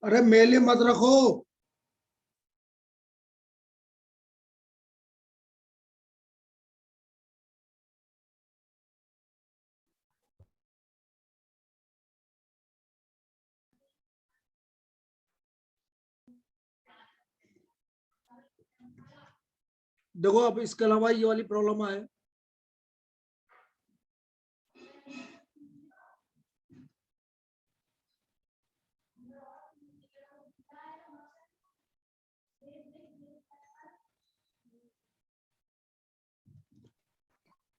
अरे मेले मत रखो। देखो अब इसके अलावा ये वाली प्रॉब्लम आए,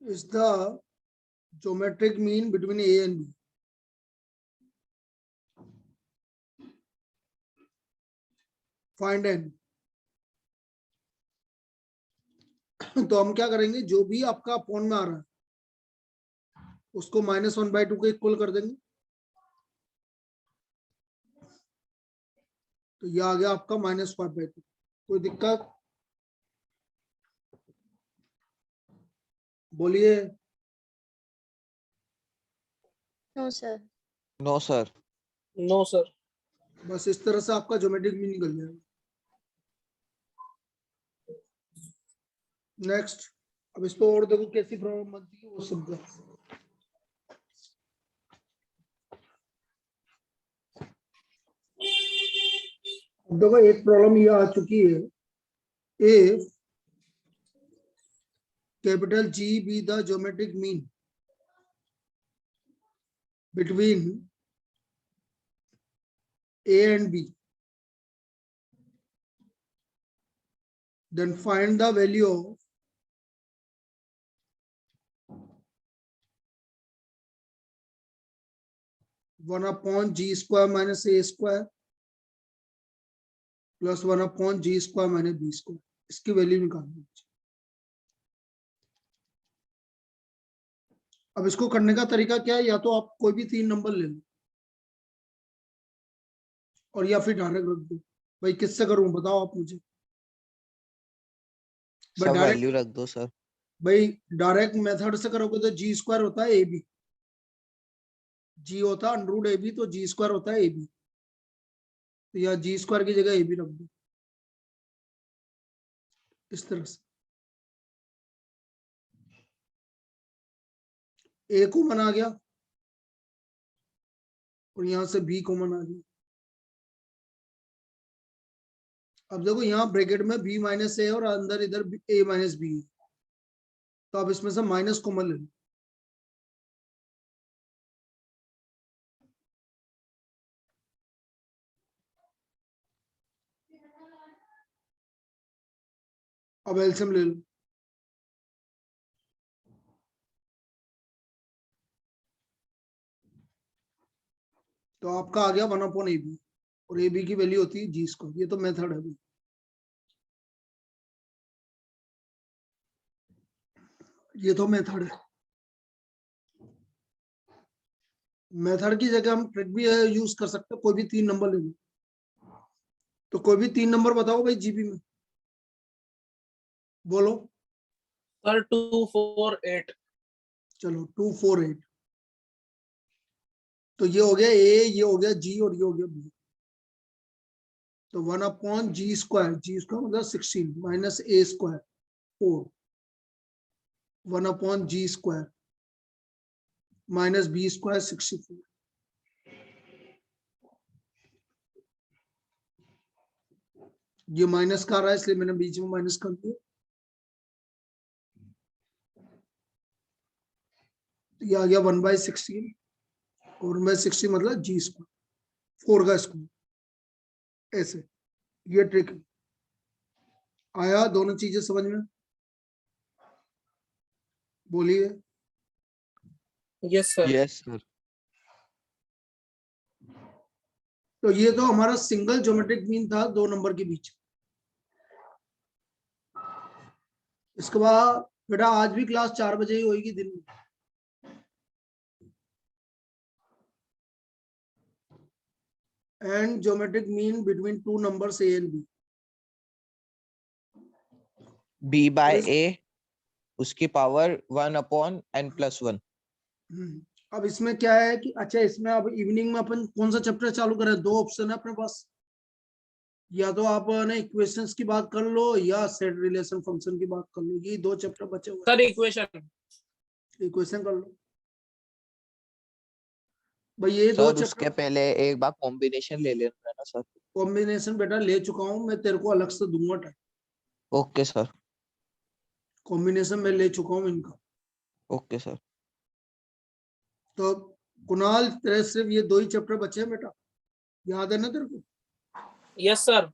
is the geometric mean between A and B. Find n. तो हम क्या करेंगे, जो भी आपका अपॉन में आ रहा है उसको -1/2 के इक्वल कर देंगे। तो ये आ गया आपका -5/2। कोई दिक्कत? बोलिए। No sir. No sir. No sir. बस इस तरह से आपका ज्योमेट्रिक मीन निकल जाएगा। नेक्स्ट, अब इस पे और देखो कैसी प्रॉब्लम बनती है वो समझो। देखो एक प्रॉब्लम ये आ चुकी है, if capital G be the geometric mean between A and B, then find the value of one upon G square minus A square plus 1 upon G square minus B square. इसकी value निकालनी है। अब इसको करने का तरीका क्या है, या तो आप कोई भी 3 नंबर ले लो और या फिर डायरेक्ट रख दो। भाई किससे करूं बताओ आप मुझे। सब वैल्यू रख दो सर। भाई डायरेक्ट मेथड से करोगे तो G स्क्वायर होता है AB, G होता है √AB, तो G स्क्वायर होता है AB। तो या G स्क्वायर की जगह AB रख दो इस तरह से। A कॉमन आ गया और यहां से B कॉमन आ गया। अब देखो यहाँ ब्रैकेट में B माइनस A और अंदर इधर A माइनस B है, तो अब इसमें से माइनस कॉमन ले लो। अब एलसीएम ले लो। तो आपका आ गया 1/AB और AB की वैल्यू होती है G स्क्वायर। ये तो मेथड है भाई। ये तो मेथड है। मेथड की जगह हम ट्रिक भी यूज कर सकते हैं। कोई भी 3 नंबर ले लो। तो कोई भी 3 नंबर बताओ भाई जीबी में, बोलो। सर 2 4 8। चलो 2 4 8। तो ये हो गया A, ये हो गया G और ये हो गया B। तो 1 upon G square, G square मतलब 16 minus A square 4, 1 upon G square minus B square 64। ये माइनस का रहा है इसलिए मैंने बीच में माइनस कर दिया। ये आ गया 1/16 और 1/16 मतलब G स्क्वायर 4 का स्क्वायर। ऐसे ये ट्रिक आया। दोनों चीजें समझ में? बोलिए। Yes sir. Yes sir. तो ये तो हमारा सिंगल ज्योमेट्रिक मीन था 2 नंबर के बीच। इसके बाद बेटा आज भी क्लास 4 बजे ही होगी दिन में। And geometric mean between 2 numbers A and B. b by a उसकी पावर 1/n+1। अब इसमें क्या है कि अच्छा इसमें अब इवनिंग में अपन कौन सा चैप्टर चालू करें? 2 ऑप्शन है अपने पास, या तो आप ना इक्वेशंस की बात कर लो या सेट रिलेशन फंक्शन की बात कर लो। ये 2 चैप्टर बचे हुए सर इक्वेशन। हैं, इक्वेशन कर लो भाई। ये 2 सर चैप्टर उसके पहले एक बार कॉम्बिनेशन ले लेना है ना सर। कॉम्बिनेशन बेटा ले चुका हूं मैं, तेरे को अलग से दूंगा टाइम। Okay sir. कॉम्बिनेशन में ले चुका हूं इनका। Okay sir. तो कुणाल तेरे सिर्फ ये 2 ही चैप्टर बचे हैं बेटा, याद है ना तेरे को? Yes sir.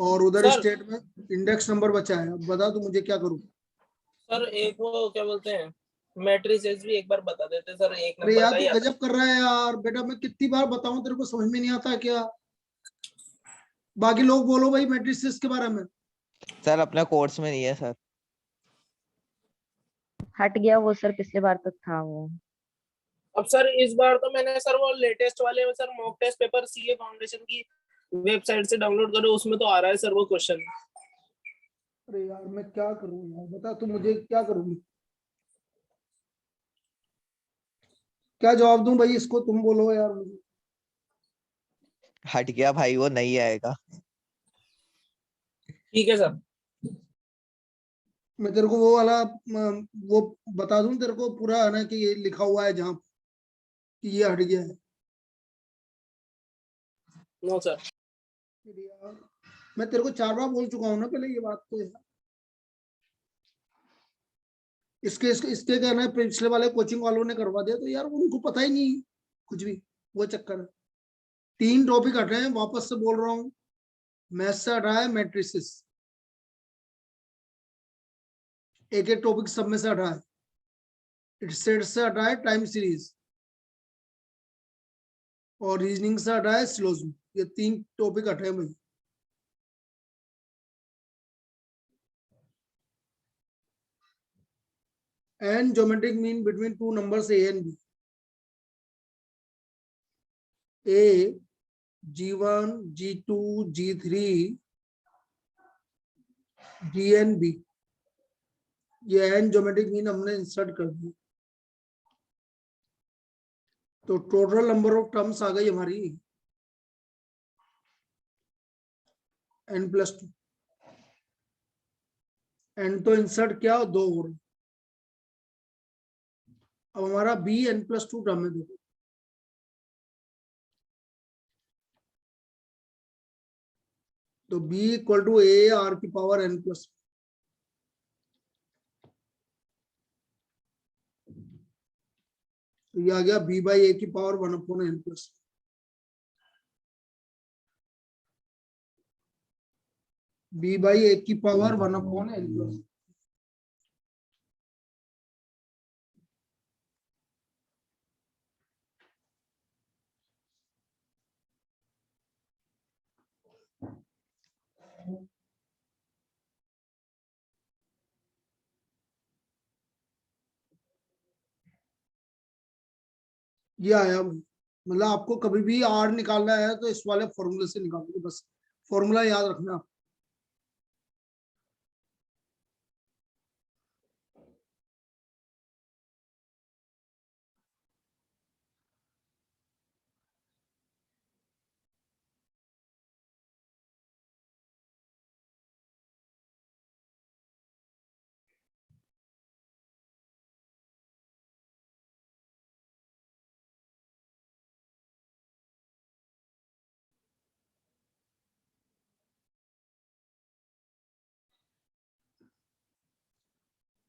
और उधर सर स्टेट में इंडेक्स नंबर बचा है। अब बता तू मुझे क्या करूं? सर एक वो क्या बोलते हैं मैट्रिसेस भी एक बार बता देते सर, एक अरे नंबर यार का तू ही आता गजब कर रहा है यार बेटा, मैं कितनी बार बताऊं तेरे को समझ में नहीं आता क्या? बाकी लोग बोलो भाई मैट्रिसेस के बारे में। सर अपना कोर्स में नहीं है सर। हट गया वो सर, पिछले बार तक था वो। अब सर इस बार तो मैंने सर वो लेटेस्ट वाले में sir mock test paper CA foundation की वेबसाइट से डाउनलोड करो, उसमें तो आ रहा है सर वो क्वेश्चन। अरे यार मैं क्या करूं यार, बता तू मुझे क्या करूंगी, क्या जवाब दूं भाई इसको? तुम बोलो यार मुझे। हट गया भाई, वो नहीं आएगा। ठीक है सर। मैं तेरे को वो वाला वो बता दूं तेरे को पूरा है ना कि ये लिखा हुआ है जहां कि ये हट गया है। No sir. अरे यार मैं तेरे को 4 बार बोल चुका हूं ना पहले ये बात तो यार। इसके कहना है पिछले वाले कोचिंग वालों ने करवा दिया, तो यार उनको पता ही नहीं कुछ भी, वो चक्कर है। 3 टॉपिक हटे हैं, वापस से बोल रहा हूँ। मैथ से हटा है मैट्रिसेस, एक एक टॉपिक सब में से हटा है। सेट से हटा है टाइम सीरीज, और रीजनिंग से हटा है सिलोजिज्म। ये 3 टॉपिक हटे हैं भाई। And geometric mean between 2 numbers A and B. A G1 G2 G3 G and B, ये एंड ज्योमेट्रिक मीन हमने इंसर्ट कर दी। तो टोटल नंबर ऑफ टर्म्स आ गई हमारी n+2। n तो इंसर्ट किया, 2 हो रहे। अब हमारा b n+2 टर्म है। देखो तो b equal to a r की पावर n+2। तो ये आ गया b बाई a की power 1/n+2। b by a की पावर 1/n+2। ये आया भाई। मतलब आपको कभी भी r निकालना है तो इस वाले फॉर्मूले से निकालोगे, बस फॉर्मूला याद रखना।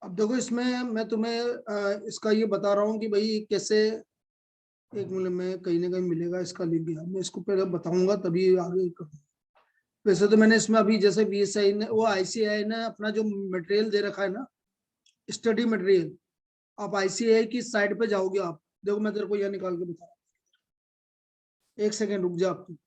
अब देखो इसमें मैं तुम्हें इसका ये बता रहा हूँ कि भाई कैसे, एक मिनट में कहीं ना कहीं मिलेगा इसका लिंक यार, मैं इसको पहले बताऊंगा तभी आगे करूँगा। वैसे तो मैंने इसमें अभी जैसे बीएसआई ने वो आईसीआई ने अपना जो मटेरियल दे रखा है ना, स्टडी मटेरियल, आप आईसीआई की साइट पे जाओगे आप देखो, मैं तेरे को यह निकाल के बता रहा हूँ। एक सेकेंड रुक जा आप तू।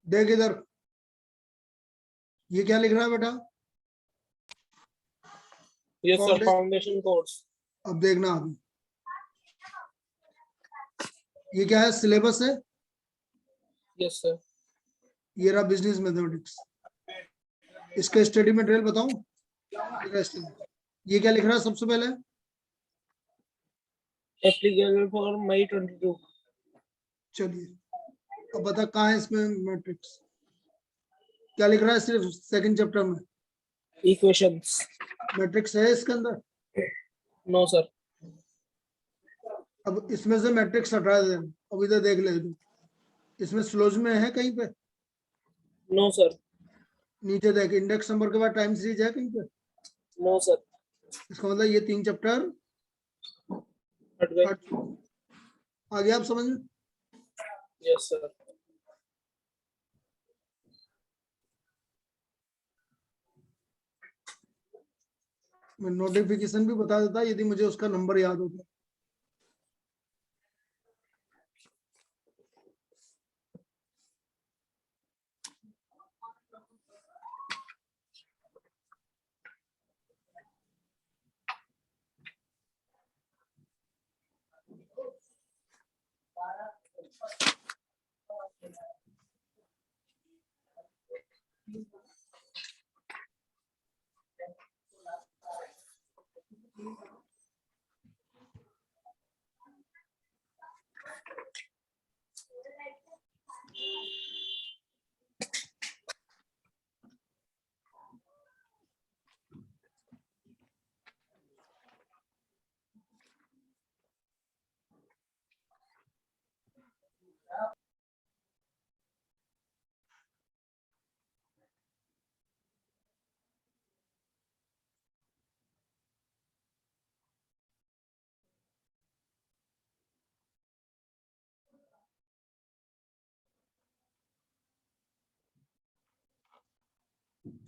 देख इधर, ये क्या लिख रहा है बेटा? Yes sir, Foundation- foundation course. अब देखना अभी, ये क्या है? सिलेबस है। Yes sir. ये रहा बिजनेस मैथमेटिक्स। इसका स्टडी मटेरियल बताऊं? ये क्या लिख रहा है सबसे पहले? Applicable for May 22। चलिए अब बता कहाँ है इसमें मैट्रिक्स? क्या लिख रहा है सिर्फ सेकंड चैप्टर में? इक्वेशंस। मैट्रिक्स है इसके अंदर? No sir. अब इसमें से मैट्रिक्स हटा दे। अब इधर देख ले तू, इसमें स्लोज में है कहीं पे? No sir. नीचे देख, इंडेक्स नंबर के बाद टाइम सीरीज है कहीं पे? No sir. इसका मतलब ये 3 चैप्टर हट गए। हट चुके। आ गया आप समझ में? Yes sir. मैं नोटिफिकेशन भी बता देता यदि मुझे उसका नंबर याद होता।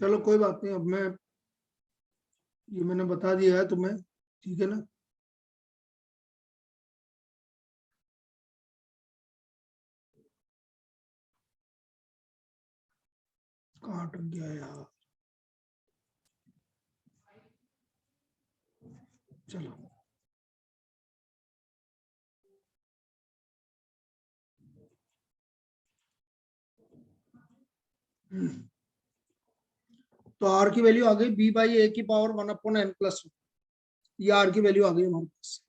चलो कोई बात नहीं, अब मैं ये मैंने बता दिया है तुम्हें, ठीक है ना? कहाँ अटक गया यार? चलो तो आर की वैल्यू आ गई बी बाई ए की पावर 1/n+1। ये आर की वैल्यू आ गई हमारे पास।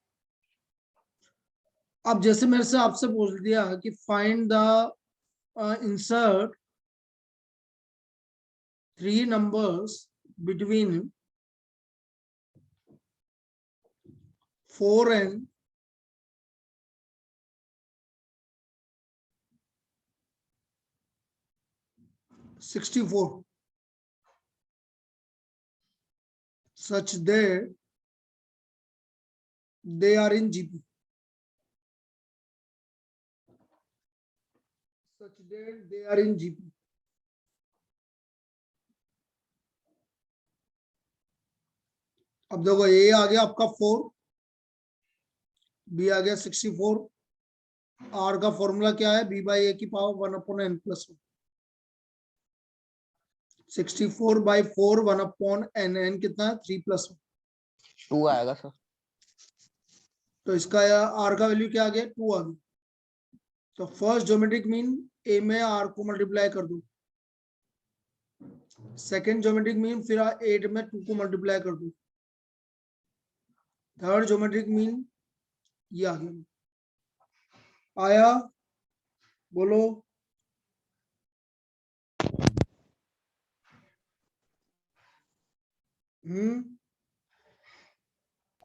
अब जैसे मेरे से आपसे पूछ दिया कि find the insert 3 numbers between 4 and 64 such that they are in GP. Such that they are in GP. अब देखो, ए आ गया आपका 4, बी आ गया 64, आर का फॉर्मूला क्या है? बी बाई ए की पावर 1/n+1। 64/4 1/n, n कितना है 3+1, 2 आएगा सर। तो इसका r का वैल्यू क्या आ गया 2 आ गया। तो फर्स्ट ज्योमेट्रिक मीन a में r को मल्टीप्लाई कर दो, सेकेंड ज्योमेट्रिक मीन फिर 8 में 2 को मल्टीप्लाई कर दो, थर्ड ज्योमेट्रिक मीन ये आ गया। आया बोलो।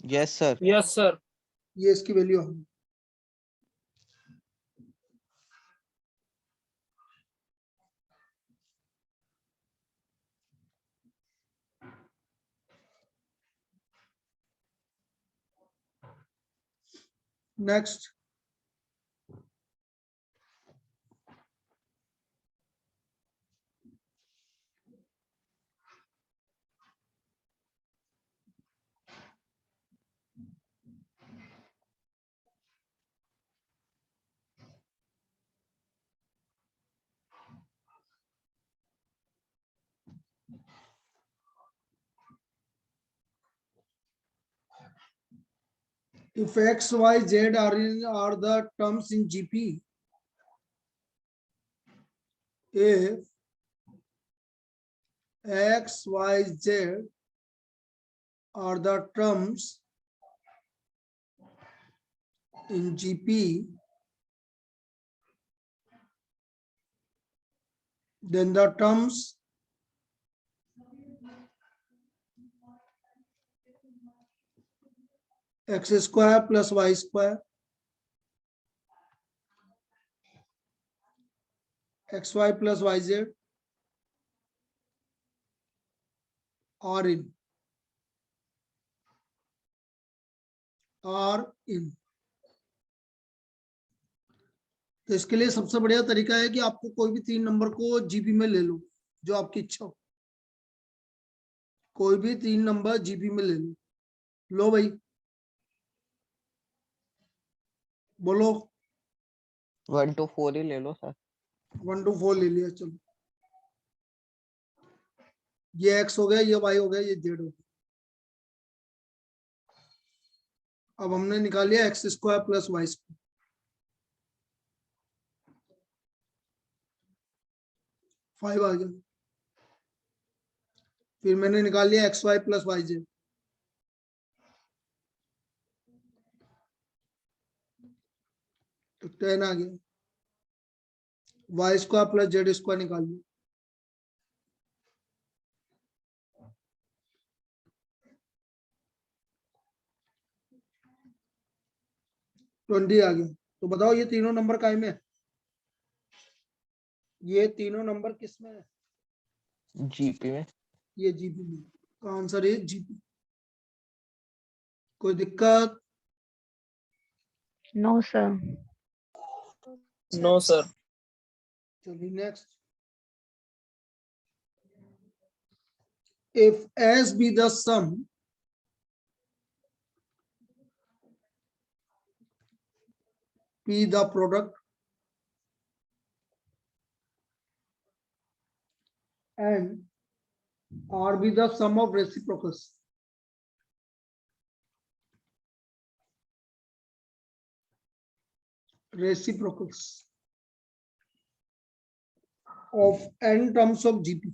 Yes sir. Yes sir. ये इसकी वैल्यू आ गई। Next, if x, y, z are the terms in GP, if x, y, z are the terms in GP, then the terms x square plus y square, xy plus yz are in तो इसके लिए सबसे बढ़िया तरीका है कि आपको कोई भी 3 नंबर को जीपी में ले लो, जो आपकी इच्छा हो, कोई भी 3 नंबर जीपी में ले लो। लो भाई बोलो। 1 to 4 ही ले लो सर। 1 to 4 ले लिया, चलो ये x हो गया, ये y हो गया, ये z हो गया। अब हमने निकाल लिया x square plus y square, 5 आ गया। फिर मैंने निकाल लिया x y plus y z, तो 10 आ गया। Y square plus z square निकाल लिया, ट्वेंटी आ गया। तो बताओ ये तीनों नंबर काय में है? ये तीनों नंबर किस में है? जीपी में। ये जीपी में। तो आंसर है जीपी। कोई दिक्कत? No sir. No sir. चलिए next. If S be the sum P the product and R be the sum of reciprocals, of n terms of GP,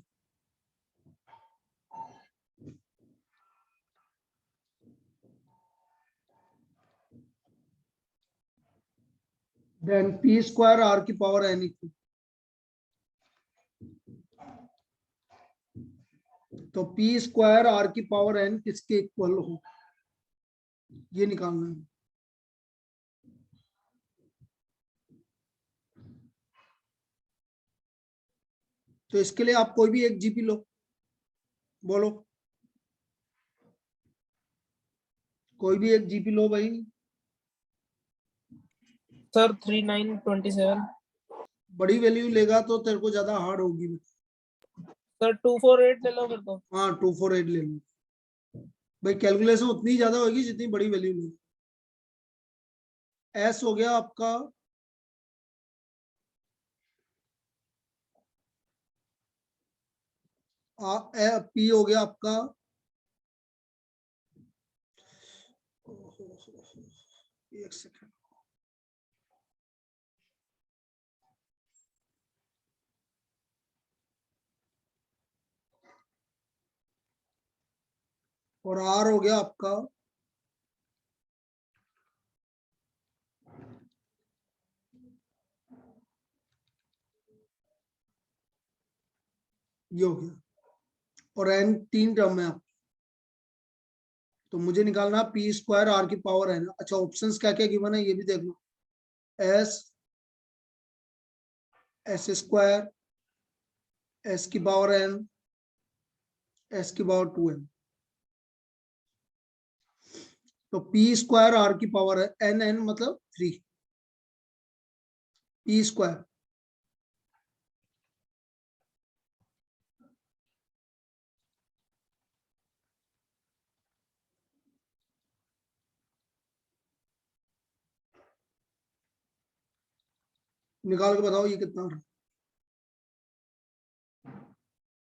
then P square R की power n equal, तो P square R की power n किसके equal हो, ये निकालना है। तो इसके लिए आप कोई भी एक जीपी लो, बोलो कोई भी एक जीपी लो भाई। सर 3927। बड़ी वैल्यू लेगा तो तेरे को ज्यादा हार्ड होगी। सर 248 ले लो फिर तो। हाँ 248 ले लो भाई, कैलकुलेशन उतनी ज्यादा होगी जितनी बड़ी वैल्यू लो। एस हो गया आपका पी हो गया आपका एक सेकेंड, और आर हो गया आपका ये हो गया, और एन 3 टर्म है आप, तो मुझे निकालना पी स्क्वायर आर की पावर है ना। अच्छा, ऑप्शंस क्या क्या गिवन है ये भी देख लो, एस, एस स्क्वायर, एस की पावर एन, एस की पावर 2n। तो पी स्क्वायर आर की पावर है एन, एन मतलब 3, पी स्क्वायर निकाल के बताओ ये कितना आ रहा है,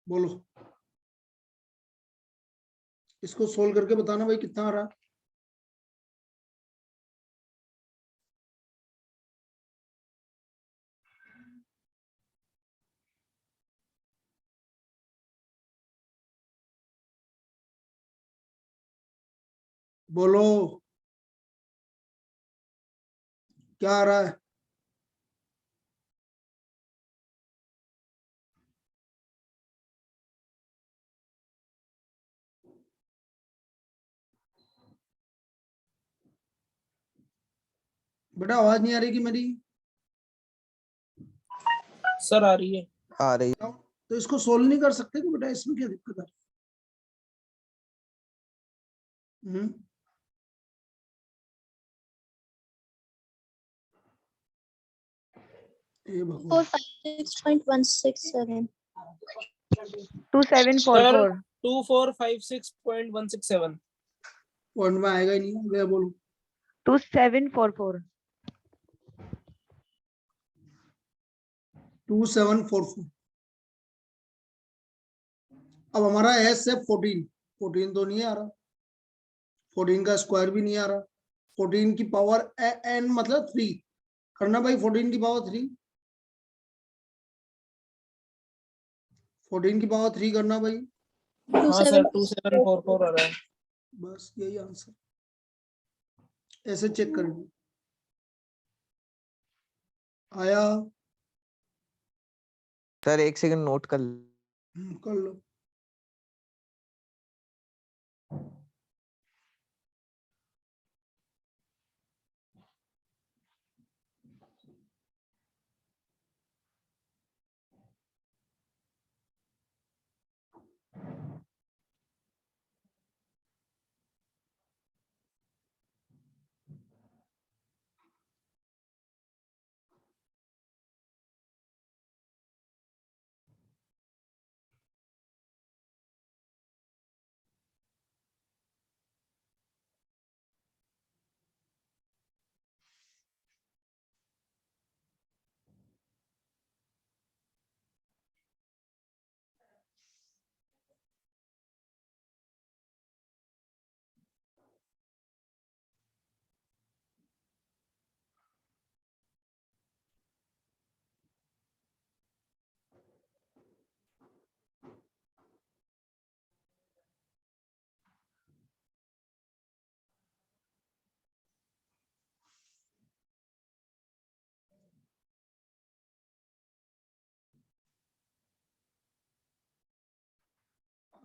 बोलो, इसको सोल्व करके बताना भाई कितना आ रहा है। बोलो क्या आ रहा है। बेटा आवाज नहीं आ रही कि मेरी? सर आ रही है। आ रही। तो इसको सोल्व नहीं कर सकते कि बेटा, इसमें क्या दिक्कत है? हम्म, ये भगवान, 456.167. 2744. 2456.167। पॉइंट में आएगा ही नहीं, मैं बोलूं 2744. 2744। अब हमारा एस है 14, 14 तो नहीं आ रहा, 14 का स्क्वायर भी नहीं आ रहा, 14 की पावर एन मतलब 3 करना भाई, 14 की पावर 3, 14 की पावर 3 करना भाई, हाँ सर 2744 आ रहा है। बस यही आंसर, ऐसे चेक करेंगे। आया? सर एक सेकंड नोट कर। कर लो।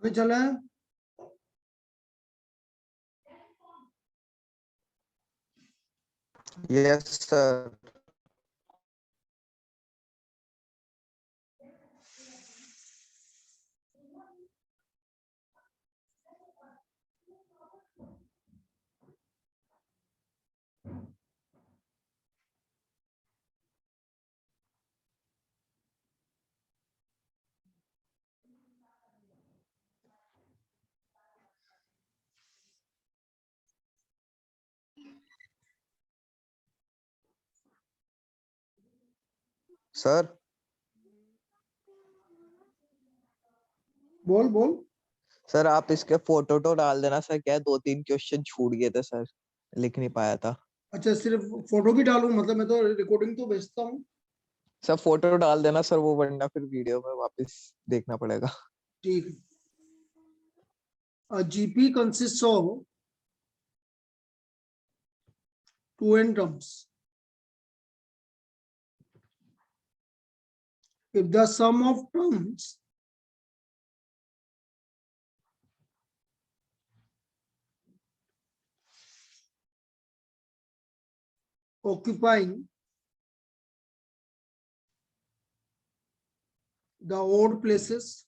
अभी चले, यस सर। सर बोल बोल। सर आप इसके फोटो तो डाल देना सर, क्या है 2-3 क्वेश्चन छूट गए थे सर, लिख नहीं पाया था। अच्छा सिर्फ फोटो भी डालूं, मतलब मैं तो रिकॉर्डिंग तो भेजता हूँ। सर फोटो डाल देना सर, वो वरना फिर वीडियो में वापस देखना पड़ेगा। ठीक है। A GP consists of two n terms. If the sum of terms occupying the odd places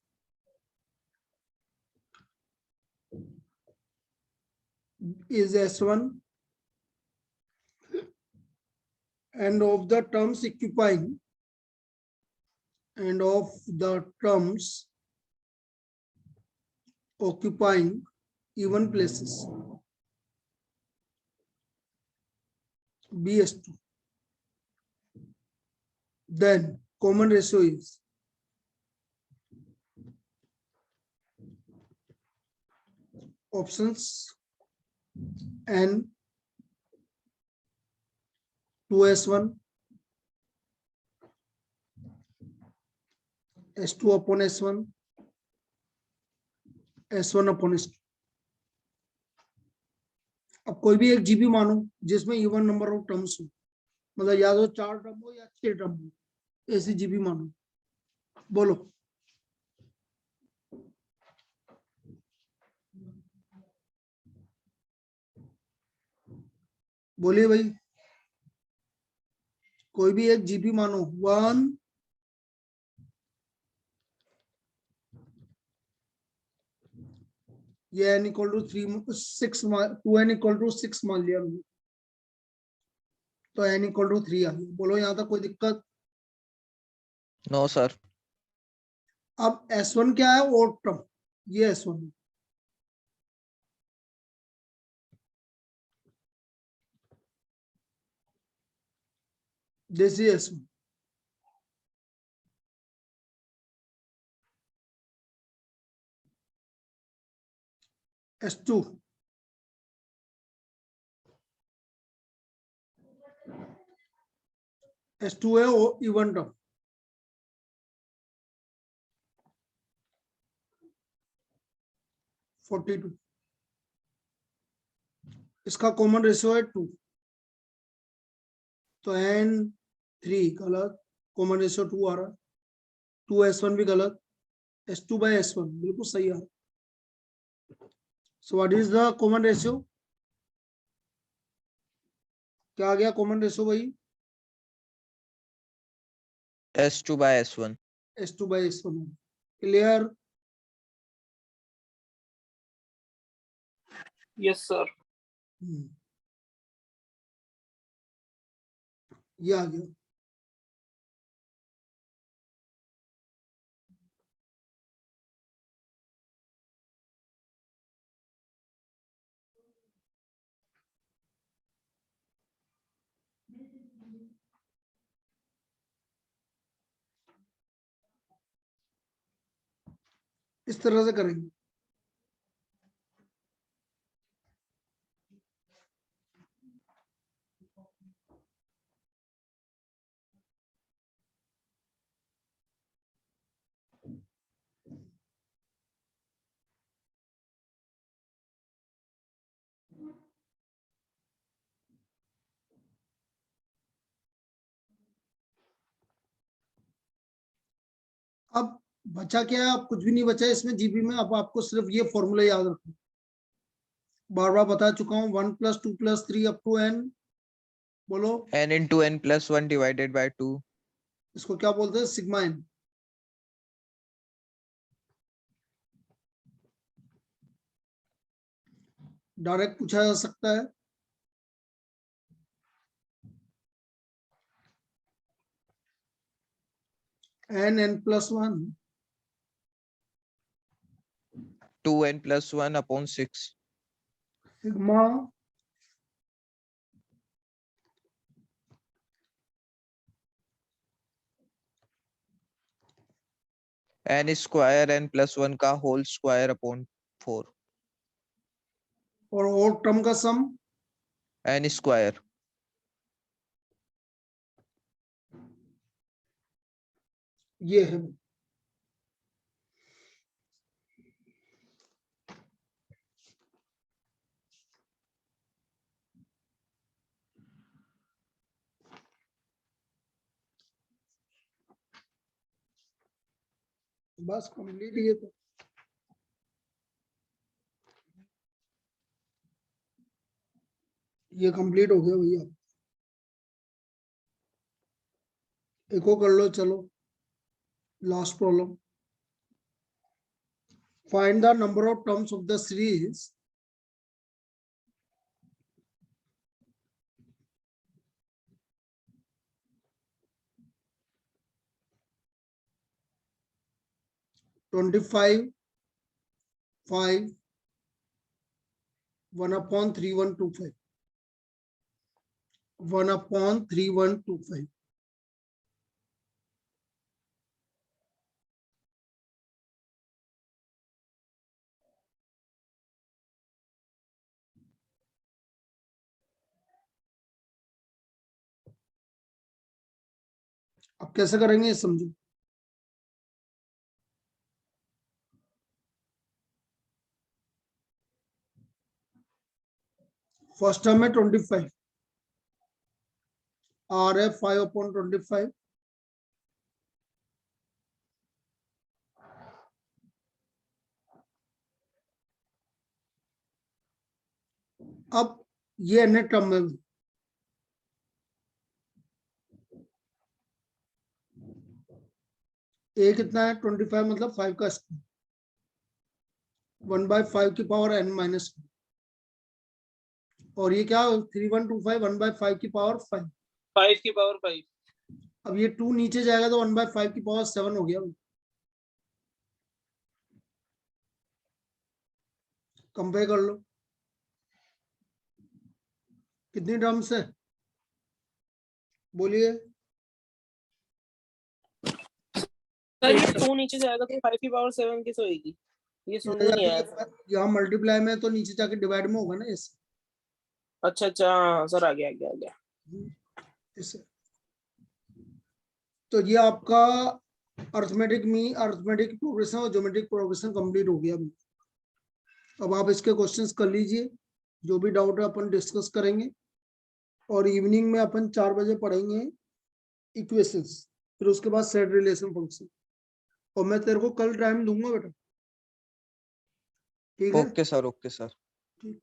is S1, and of the terms occupying even places BS2, then common ratio is options n 2s1 s2 upon s1 s1 upon s2। अब कोई भी एक GB मानो जिसमें even number of terms हो, मतलब या तो 4 टर्म हो या 6 टर्म हो, ऐसी जीबी मानो। बोलो। बोलिए भाई। कोई भी एक जीबी मानो 1 ये n equal to 3 6 2n equal to 6 मान लिया मैंने, तो n इक्वल टू 3 आ गया। बोलो यहाँ तक कोई दिक्कत? No sir. अब S1 क्या है? ओड टर्म, ये S1 है। This is S1। S2 S2 है इवन टर्म, (42) इसका कॉमन रेशियो है 2, तो n3 गलत, कॉमन रेशियो 2 आ रहा है, 2s1 भी गलत, S2 by S1 बिल्कुल सही आ रहा है। So what is the common ratio? क्या आ गया कॉमन रेशियो भाई? S2 by S1। S2 by S1। Clear? Yes sir. ये आ गया। इस तरह से करेंगे। अब बचा क्या है? अब कुछ भी नहीं बचा है इसमें जीबी में। अब आपको सिर्फ ये फॉर्मूला याद रखना, बार बार बता चुका हूँ। 1 + 2 + 3 अप टू n। बोलो n into n plus 1 divided by 2। इसको क्या बोलते हैं? Sigma n। डायरेक्ट पूछा जा सकता है। n+1 2n plus 1 upon 6। Sigma n square n plus 1 का होल स्क्वायर अपॉन 4 और टर्म का सम n स्क्वायर ये है। बस कंप्लीट ये तो। ये कंप्लीट हो गया भैया। एक और कर लो चलो, last problem. Find the number of terms of the series twenty five 5 1/3125 1/3125। अब कैसे करेंगे ये समझो। फर्स्ट टर्म है 25, आर है 5/25। अब ये n टर्म है, ए कितना है 25 मतलब 5 का स्क्वायर 1/5 की पावर n माइनस। और ये क्या 3125 1/5 की पावर 5। 5 की पावर 5। अब ये 2 नीचे जाएगा तो 1/5 की पावर 7 हो गया। कंपेयर कर लो कितनी टर्म्स है, बोलिए। सर ये 2 नीचे जाएगा तो 5 की पावर 7 किस होएगी? ये समझ में नहीं आया। यहाँ मल्टीप्लाई में तो नीचे जाके डिवाइड में होगा ना ऐसे। अच्छा अच्छा सर, आ गया आ गया आ गया। ऐसे तो ये आपका अर्थमेटिक प्रोग्रेशन और ज्योमेट्रिक प्रोग्रेशन कंप्लीट हो गया। अब आप इसके क्वेश्चंस कर लीजिए, जो भी डाउट है अपन डिस्कस करेंगे। और इवनिंग में अपन 4 बजे पढ़ेंगे इक्वेशंस, फिर उसके बाद सेट रिलेशन फंक्शन। और मैं तेरे को कल टाइम दूंगा बेटा, ठीक है? Okay sir, okay sir. ठीक।